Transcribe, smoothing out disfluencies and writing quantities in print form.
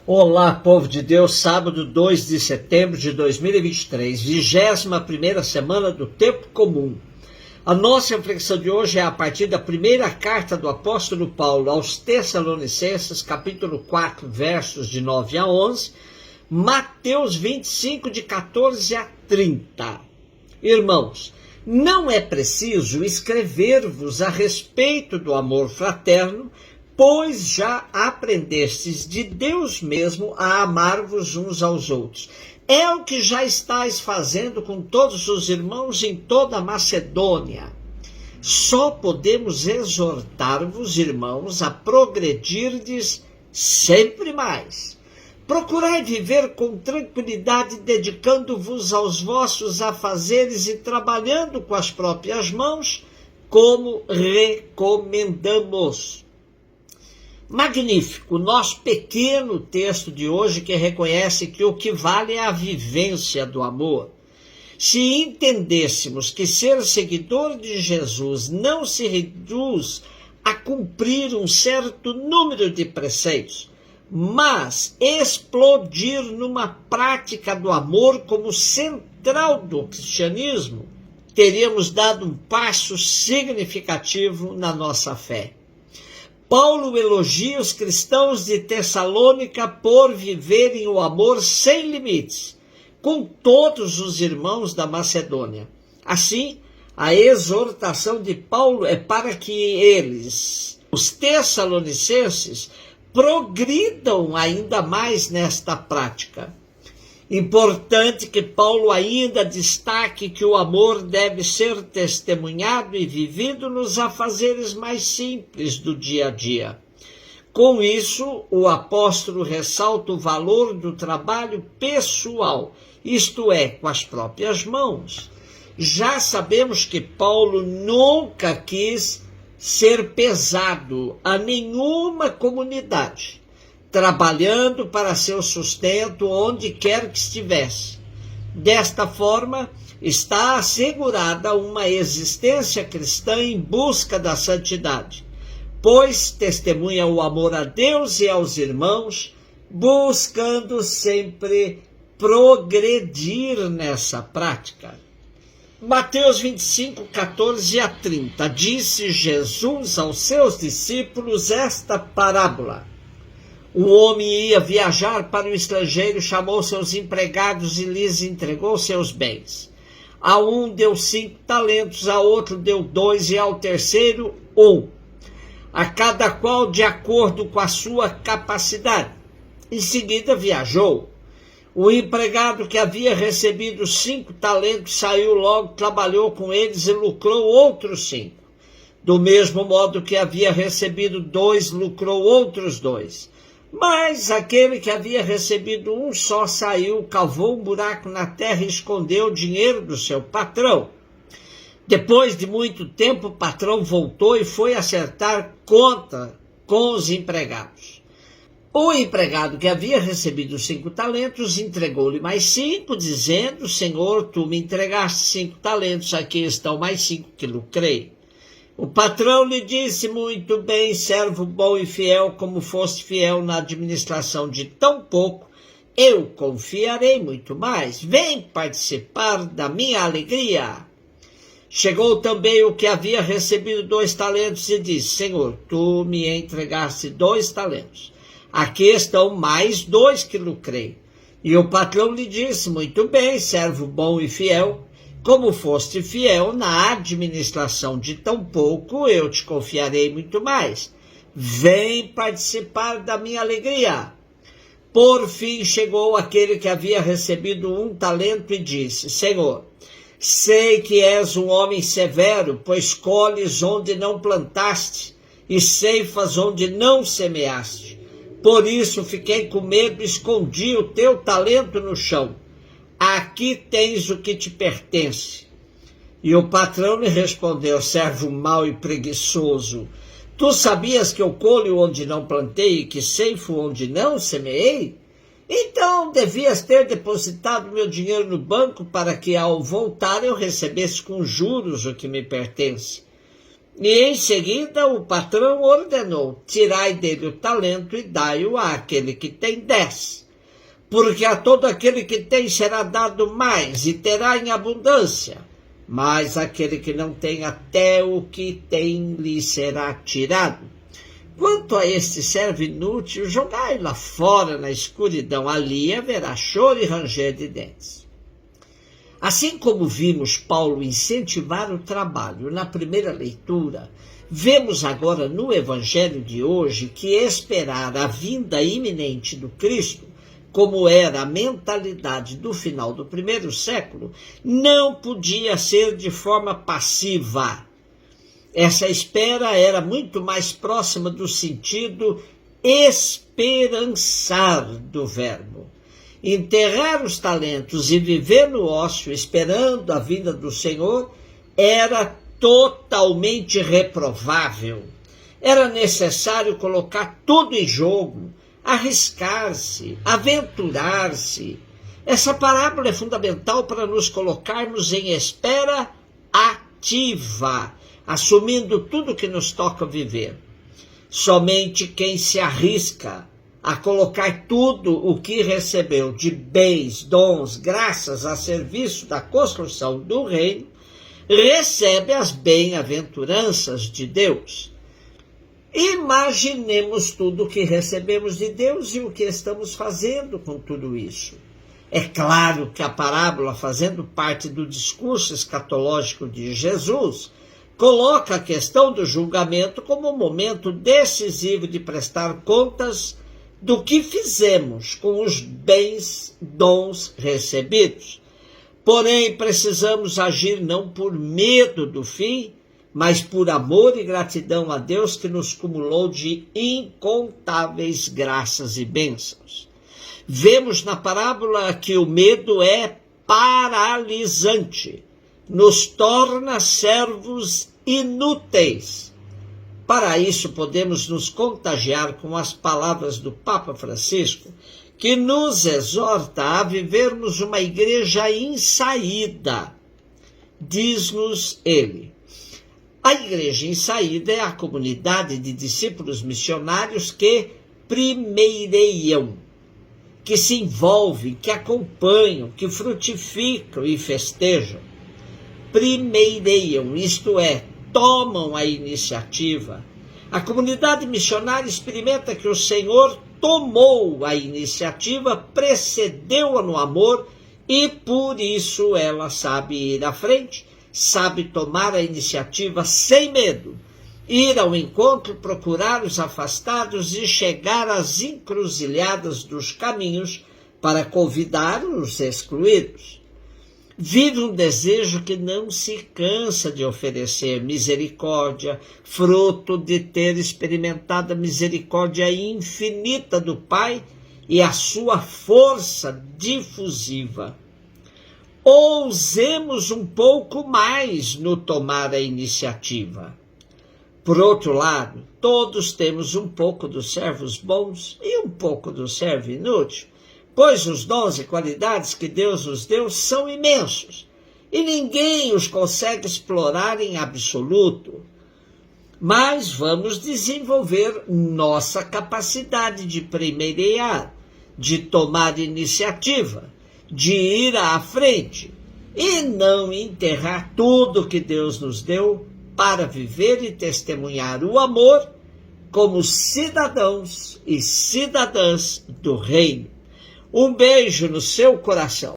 Olá, povo de Deus, sábado 2 de setembro de 2023, 21ª semana do Tempo Comum. A nossa reflexão de hoje é a partir da primeira carta do apóstolo Paulo aos Tessalonicenses, capítulo 4, versos de 9 a 11, Mateus 25, de 14 a 30. Irmãos, não é preciso escrever-vos a respeito do amor fraterno, pois já aprendestes de Deus mesmo a amar-vos uns aos outros. É o que já estáis fazendo com todos os irmãos em toda a Macedônia. Só podemos exortar-vos, irmãos, a progredirdes sempre mais. Procurai viver com tranquilidade, dedicando-vos aos vossos afazeres e trabalhando com as próprias mãos, como recomendamos. Magnífico, nosso pequeno texto de hoje que reconhece que o que vale é a vivência do amor. Se entendêssemos que ser seguidor de Jesus não se reduz a cumprir um certo número de preceitos, mas explodir numa prática do amor como central do cristianismo, teríamos dado um passo significativo na nossa fé. Paulo elogia os cristãos de Tessalônica por viverem o amor sem limites, com todos os irmãos da Macedônia. Assim, a exortação de Paulo é para que eles, os tessalonicenses, progridam ainda mais nesta prática. Importante que Paulo ainda destaque que o amor deve ser testemunhado e vivido nos afazeres mais simples do dia a dia. Com isso, o apóstolo ressalta o valor do trabalho pessoal, isto é, com as próprias mãos. Já sabemos que Paulo nunca quis ser pesado a nenhuma comunidade, trabalhando para seu sustento onde quer que estivesse. Desta forma, está assegurada uma existência cristã em busca da santidade, pois testemunha o amor a Deus e aos irmãos, buscando sempre progredir nessa prática. Mateus 25, 14 a 30, disse Jesus aos seus discípulos esta parábola. Um homem ia viajar para o estrangeiro, chamou seus empregados e lhes entregou seus bens. A um deu 5 talentos, a outro deu 2 e ao terceiro 1. A cada qual de acordo com a sua capacidade. Em seguida viajou. O empregado que havia recebido 5 talentos saiu logo, trabalhou com eles e lucrou outros 5. Do mesmo modo que havia recebido 2, lucrou outros 2. Mas aquele que havia recebido 1 só saiu, cavou um buraco na terra e escondeu o dinheiro do seu patrão. Depois de muito tempo, o patrão voltou e foi acertar conta com os empregados. O empregado que havia recebido 5 talentos entregou-lhe mais 5, dizendo: Senhor, tu me entregaste 5 talentos, aqui estão mais 5 que lucrei. O patrão lhe disse: muito bem, servo bom e fiel, como foste fiel na administração de tão pouco, eu confiarei muito mais. Vem participar da minha alegria. Chegou também o que havia recebido 2 talentos e disse: Senhor, tu me entregaste 2 talentos. Aqui estão mais 2 que lucrei. E o patrão lhe disse: muito bem, servo bom e fiel, como foste fiel na administração de tão pouco, eu te confiarei muito mais. Vem participar da minha alegria. Por fim chegou aquele que havia recebido 1 talento e disse: Senhor, sei que és um homem severo, pois colhes onde não plantaste e ceifas onde não semeaste. Por isso fiquei com medo e escondi o teu talento no chão. Aqui tens o que te pertence. E o patrão lhe respondeu: servo mau e preguiçoso, tu sabias que eu colho onde não plantei e que ceifo onde não semeei? Então devias ter depositado meu dinheiro no banco para que ao voltar eu recebesse com juros o que me pertence. E em seguida o patrão ordenou: tirai dele o talento e dai-o àquele que tem 10. Porque a todo aquele que tem será dado mais e terá em abundância. Mas aquele que não tem, até o que tem lhe será tirado. Quanto a este servo inútil, jogai-o lá fora na escuridão, ali haverá choro e ranger de dentes. Assim como vimos Paulo incentivar o trabalho na primeira leitura, vemos agora no Evangelho de hoje que esperar a vinda iminente do Cristo, como era a mentalidade do final do primeiro século, não podia ser de forma passiva. Essa espera era muito mais próxima do sentido esperançar do verbo. Enterrar os talentos e viver no ócio esperando a vinda do Senhor era totalmente reprovável. Era necessário colocar tudo em jogo, arriscar-se, aventurar-se. Essa parábola é fundamental para nos colocarmos em espera ativa, assumindo tudo que nos toca viver. Somente quem se arrisca a colocar tudo o que recebeu de bens, dons, graças a serviço da construção do reino, recebe as bem-aventuranças de Deus. Imaginemos tudo o que recebemos de Deus e o que estamos fazendo com tudo isso. É claro que a parábola, fazendo parte do discurso escatológico de Jesus, coloca a questão do julgamento como um momento decisivo de prestar contas do que fizemos com os bens, dons recebidos. Porém, precisamos agir não por medo do fim, mas por amor e gratidão a Deus que nos cumulou de incontáveis graças e bênçãos. Vemos na parábola que o medo é paralisante, nos torna servos inúteis. Para isso, podemos nos contagiar com as palavras do Papa Francisco, que nos exorta a vivermos uma igreja em saída. Diz-nos ele: a igreja em saída é a comunidade de discípulos missionários que primeireiam, que se envolvem, que acompanham, que frutificam e festejam. Primeireiam, isto é, tomam a iniciativa. A comunidade missionária experimenta que o Senhor tomou a iniciativa, precedeu-a no amor e por isso ela sabe ir à frente, sabe tomar a iniciativa sem medo, ir ao encontro, procurar os afastados e chegar às encruzilhadas dos caminhos para convidar os excluídos. Vive um desejo que não se cansa de oferecer misericórdia, fruto de ter experimentado a misericórdia infinita do Pai e a sua força difusiva. Ousemos um pouco mais no tomar a iniciativa. Por outro lado, todos temos um pouco dos servos bons e um pouco do servo inútil, pois os dons e qualidades que Deus nos deu são imensos, e ninguém os consegue explorar em absoluto. Mas vamos desenvolver nossa capacidade de primeirear, de tomar iniciativa, de ir à frente, e não enterrar tudo que Deus nos deu para viver e testemunhar o amor como cidadãos e cidadãs do reino. Um beijo no seu coração.